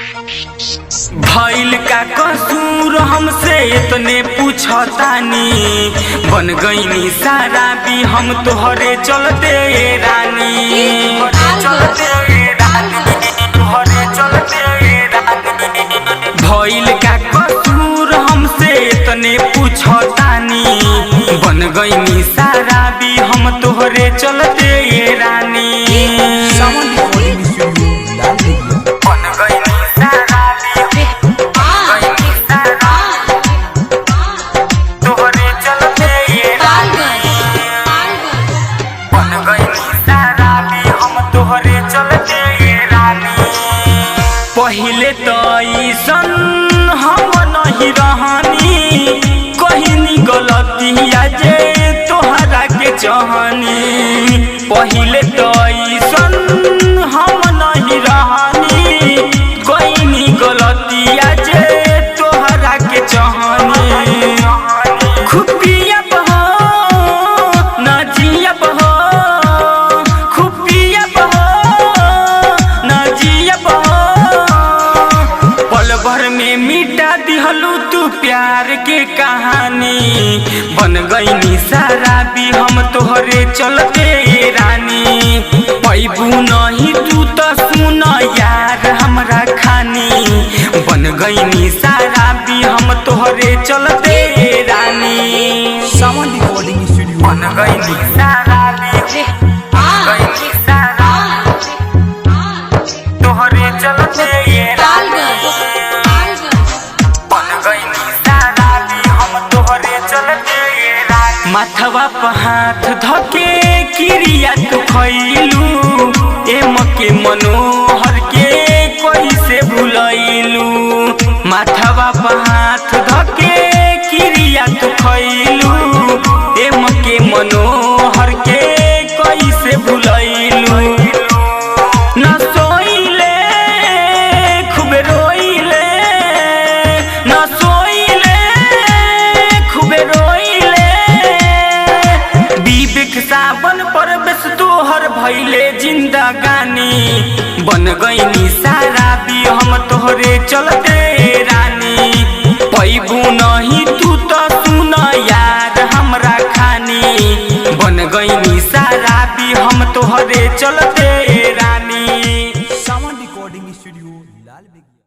भइल का कसूर हमसे इतने पूछतानी, बन गईनी सारा भी हम तोहरे चलते रानी, भइल का कसूर हमसे इतने पूछतानी, बन गईनी सारा भी हम तोहरे चलते रानी। पहिले तो ऐसन हम नहीं रहनी, कहनी गलतिया जे तोहरा के चाहनी। पहिले तो ऐसन हम नहीं रहनी, कहनी गलतिया जे तोहरा के चाहनी। खुपिया बहो न जिया बहो, खुपिया बहो न जिया बहो, पल भर में मिटा दिहलू तू प्यार के कहानी। बन गईनी सारा भी हम तोहरे चलते रानी, पैबू नहीं तू तो सुन यार हमरा खानी। बन गईनी सारा भी हम तोहरे चलते रानी, बन गईनी सारा भी तोहरे चलते माथवा पर हाथ धके क्रिया तू खैलू, एम के मनोहर के कैसे भुलैलू। माथवा पर हाथ धके क्रिया तू खैलू, एम के मनोहर के कैसे भुलैलू। न सोइले खूबे रोइले, न सोइले खूबे रोइले, सावन पर बेस तोहर भइले जिंदगानी। बन गईनी सारा भी हम तोहरे चलते रानी।